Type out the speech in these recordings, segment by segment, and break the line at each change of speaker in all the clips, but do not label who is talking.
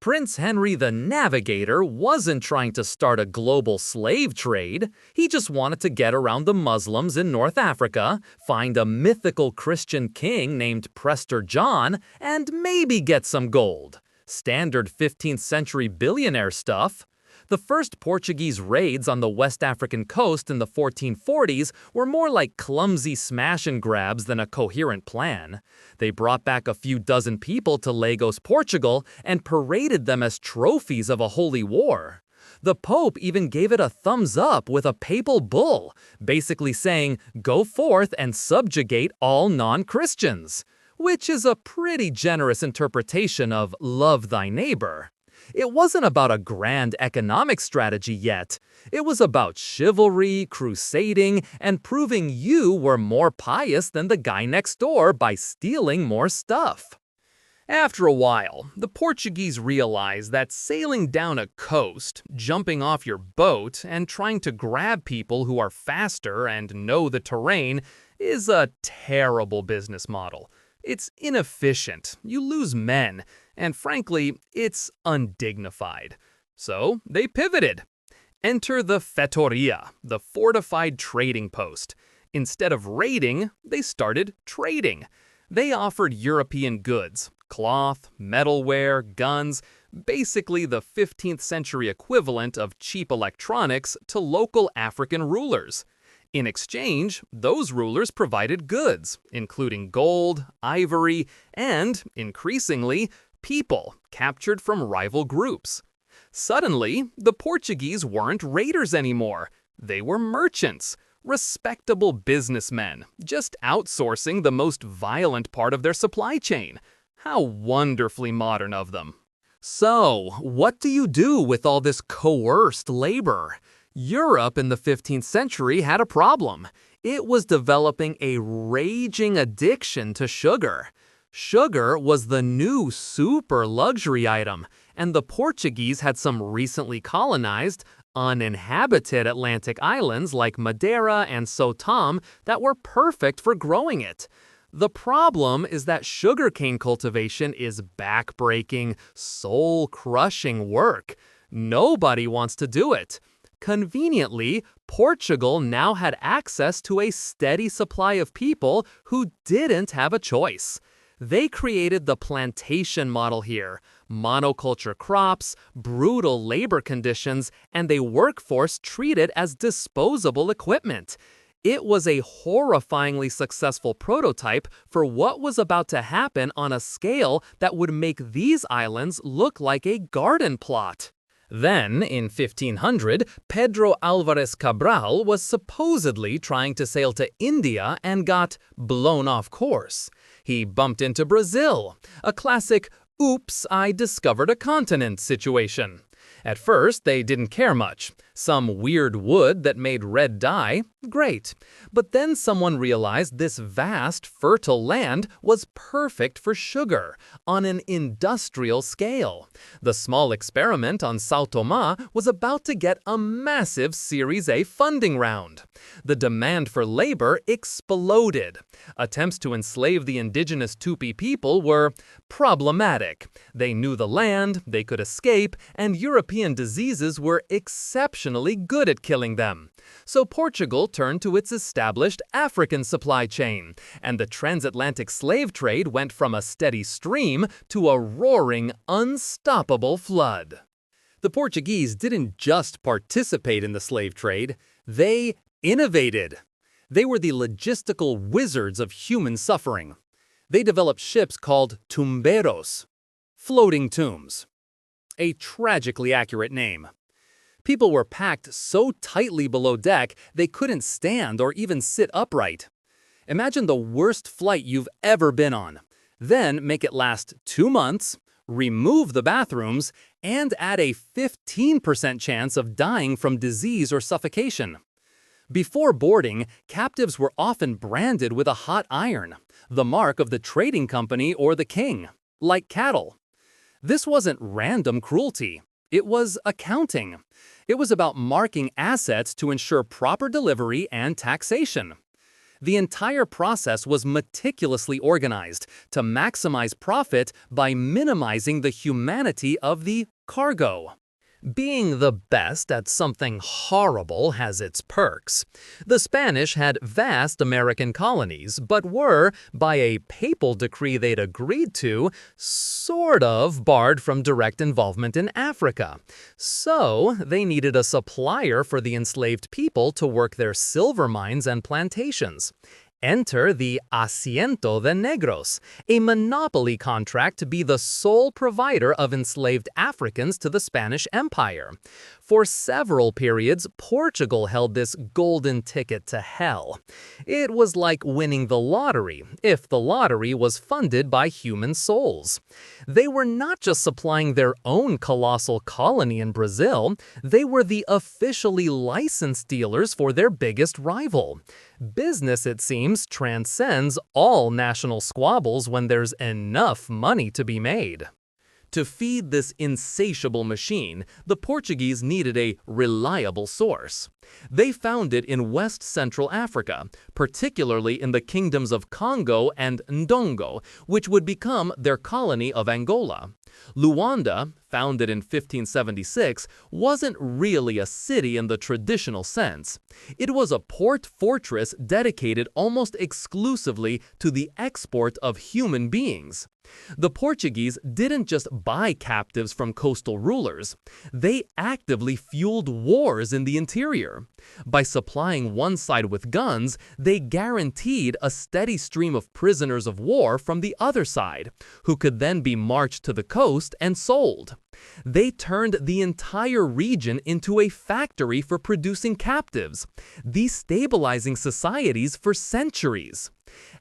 Prince Henry the Navigator wasn't trying to start a global slave trade. He just wanted to get around the Muslims in North Africa, find a mythical Christian king named Prester John, and maybe get some gold. Standard 15th century billionaire stuff. The first Portuguese raids on the West African coast in the 1440s were more like clumsy smash and grabs than a coherent plan. They brought back a few dozen people to Lagos, Portugal, and paraded them as trophies of a holy war. The Pope even gave it a thumbs up with a papal bull, basically saying, "Go forth and subjugate all non-Christians," which is a pretty generous interpretation of "love thy neighbor." It wasn't about a grand economic strategy yet. It was about chivalry, crusading, and proving you were more pious than the guy next door by stealing more stuff. After a while, the Portuguese realized that sailing down a coast, jumping off your boat, and trying to grab people who are faster and know the terrain is a terrible business model. It's inefficient, you lose men, and frankly, it's undignified. So they pivoted. Enter the Feitoria, the fortified trading post. Instead of raiding, they started trading. They offered European goods, cloth, metalware, guns, basically the 15th century equivalent of cheap electronics to local African rulers. In exchange, those rulers provided goods, including gold, ivory, and, increasingly, people captured from rival groups. Suddenly, the Portuguese weren't raiders anymore. They were merchants, respectable businessmen, just outsourcing the most violent part of their supply chain. How wonderfully modern of them. So, what do you do with all this coerced labor? Europe in the 15th century had a problem. It was developing a raging addiction to sugar. Sugar was the new super luxury item, and the Portuguese had some recently colonized, uninhabited Atlantic islands like Madeira and São Tomé that were perfect for growing it. The problem is that sugarcane cultivation is backbreaking, soul-crushing work. Nobody wants to do it. Conveniently, Portugal now had access to a steady supply of people who didn't have a choice. They created the plantation model here, monoculture crops, brutal labor conditions, and a workforce treated as disposable equipment. It was a horrifyingly successful prototype for what was about to happen on a scale that would make these islands look like a garden plot. Then, in 1500, Pedro Álvares Cabral was supposedly trying to sail to India and got blown off course. He bumped into Brazil, a classic "oops, I discovered a continent" situation. At first, they didn't care much. Some weird wood that made red dye? Great. But then someone realized this vast, fertile land was perfect for sugar on an industrial scale. The small experiment on São Tomé was about to get a massive Series A funding round. The demand for labor exploded. Attempts to enslave the indigenous Tupi people were problematic. They knew the land, they could escape, and European diseases were exceptionally good at killing them. So Portugal turned to its established African supply chain, and the transatlantic slave trade went from a steady stream to a roaring, unstoppable flood. The Portuguese didn't just participate in the slave trade, they innovated. They were the logistical wizards of human suffering. They developed ships called tumbeiros, floating tombs. A tragically accurate name. People were packed so tightly below deck they couldn't stand or even sit upright. Imagine the worst flight you've ever been on. Then make it last 2 months, remove the bathrooms, and add a 15% chance of dying from disease or suffocation. Before boarding, captives were often branded with a hot iron, the mark of the trading company or the king, like cattle. This wasn't random cruelty. It was accounting. It was about marking assets to ensure proper delivery and taxation. The entire process was meticulously organized to maximize profit by minimizing the humanity of the cargo. Being the best at something horrible has its perks. The Spanish had vast American colonies, but were, by a papal decree they'd agreed to, sort of barred from direct involvement in Africa. So, they needed a supplier for the enslaved people to work their silver mines and plantations. Enter the Asiento de Negros, a monopoly contract to be the sole provider of enslaved Africans to the Spanish Empire. For several periods, Portugal held this golden ticket to hell. It was like winning the lottery, if the lottery was funded by human souls. They were not just supplying their own colossal colony in Brazil, they were the officially licensed dealers for their biggest rival. Business, it seems, transcends all national squabbles when there's enough money to be made. To feed this insatiable machine, the Portuguese needed a reliable source. They found it in West Central Africa, particularly in the kingdoms of Congo and Ndongo, which would become their colony of Angola. Luanda, founded in 1576, wasn't really a city in the traditional sense. It was a port fortress dedicated almost exclusively to the export of human beings. The Portuguese didn't just buy captives from coastal rulers, they actively fueled wars in the interior. By supplying one side with guns, they guaranteed a steady stream of prisoners of war from the other side, who could then be marched to the coast and sold. They turned the entire region into a factory for producing captives, destabilizing societies for centuries.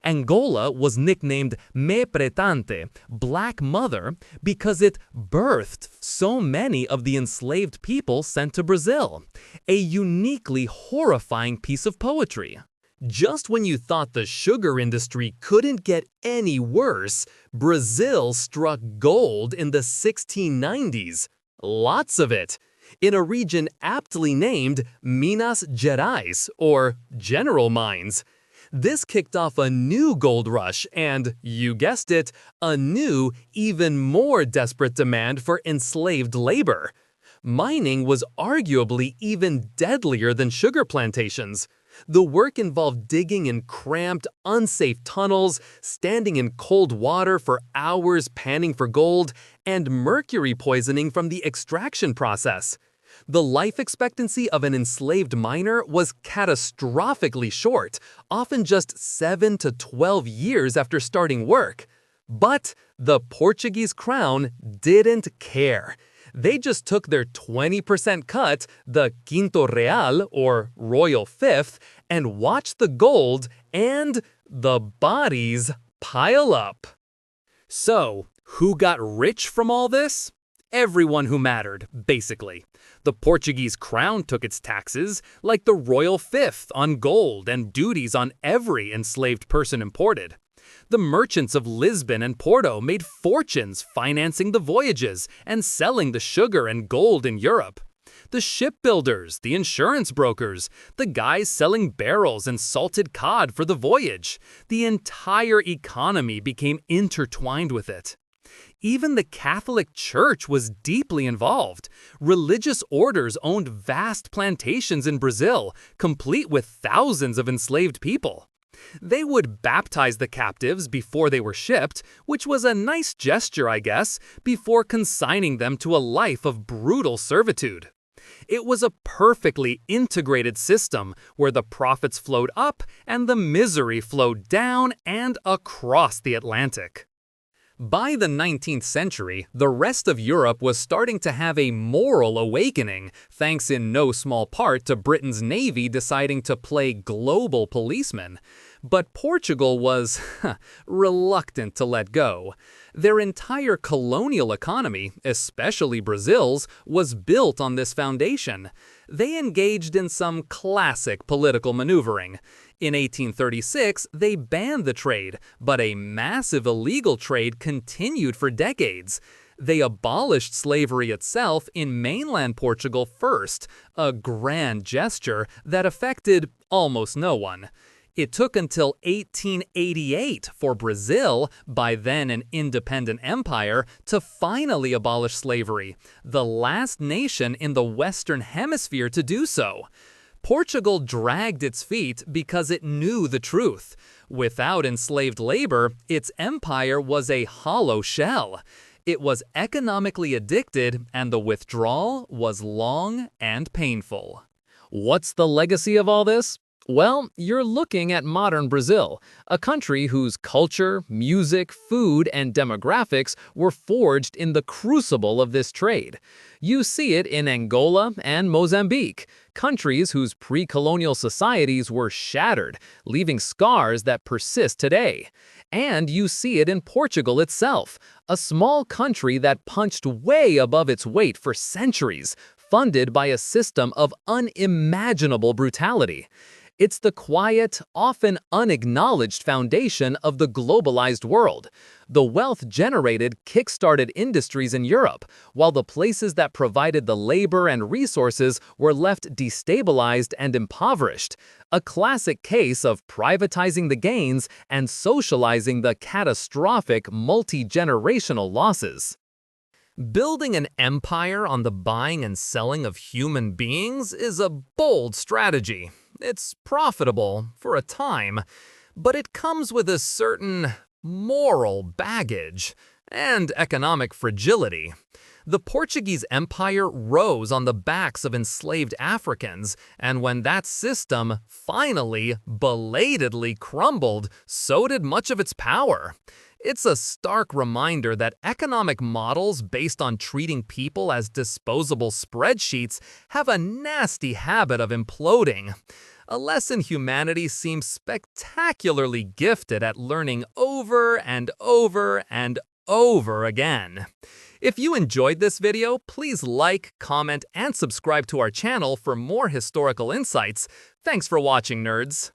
Angola was nicknamed Me Pretante, Black Mother, because it birthed so many of the enslaved people sent to Brazil, a uniquely horrifying piece of poetry. Just when you thought the sugar industry couldn't get any worse, Brazil struck gold in the 1690s. Lots of it. In a region aptly named Minas Gerais, or General Mines. This kicked off a new gold rush and, you guessed it, a new, even more desperate demand for enslaved labor. Mining was arguably even deadlier than sugar plantations. The work involved digging in cramped, unsafe tunnels, standing in cold water for hours panning for gold, and mercury poisoning from the extraction process. The life expectancy of an enslaved miner was catastrophically short, often just 7 to 12 years after starting work. But the Portuguese crown didn't care. They just took their 20% cut, the quinto real, or royal fifth, and watched the gold and the bodies pile up. So, who got rich from all this? Everyone who mattered, basically. The Portuguese crown took its taxes, like the royal fifth on gold and duties on every enslaved person imported. The merchants of Lisbon and Porto made fortunes financing the voyages and selling the sugar and gold in Europe. The shipbuilders, the insurance brokers, the guys selling barrels and salted cod for the voyage. The entire economy became intertwined with it. Even the Catholic Church was deeply involved. Religious orders owned vast plantations in Brazil, complete with thousands of enslaved people. They would baptize the captives before they were shipped, which was a nice gesture, I guess, before consigning them to a life of brutal servitude. It was a perfectly integrated system where the profits flowed up and the misery flowed down and across the Atlantic. By the 19th century, the rest of Europe was starting to have a moral awakening, thanks in no small part to Britain's navy deciding to play global policeman. But Portugal was reluctant to let go. Their entire colonial economy, especially Brazil's, was built on this foundation. They engaged in some classic political maneuvering. In 1836, they banned the trade, but a massive illegal trade continued for decades. They abolished slavery itself in mainland Portugal first, a grand gesture that affected almost no one. It took until 1888 for Brazil, by then an independent empire, to finally abolish slavery, the last nation in the Western Hemisphere to do so. Portugal dragged its feet because it knew the truth. Without enslaved labor, its empire was a hollow shell. It was economically addicted, and the withdrawal was long and painful. What's the legacy of all this? Well, you're looking at modern Brazil, a country whose culture, music, food, and demographics were forged in the crucible of this trade. You see it in Angola and Mozambique, countries whose pre-colonial societies were shattered, leaving scars that persist today. And you see it in Portugal itself, a small country that punched way above its weight for centuries, funded by a system of unimaginable brutality. It's the quiet, often unacknowledged foundation of the globalized world. The wealth generated kick-started industries in Europe, while the places that provided the labor and resources were left destabilized and impoverished. A classic case of privatizing the gains and socializing the catastrophic multi-generational losses. Building an empire on the buying and selling of human beings is a bold strategy. It's profitable for a time, but it comes with a certain moral baggage and economic fragility. The Portuguese Empire rose on the backs of enslaved Africans, and when that system finally, belatedly crumbled, so did much of its power. It's a stark reminder that economic models based on treating people as disposable spreadsheets have a nasty habit of imploding. A lesson humanity seems spectacularly gifted at learning over and over and over again. If you enjoyed this video, please like, comment, and subscribe to our channel for more historical insights. Thanks for watching, nerds!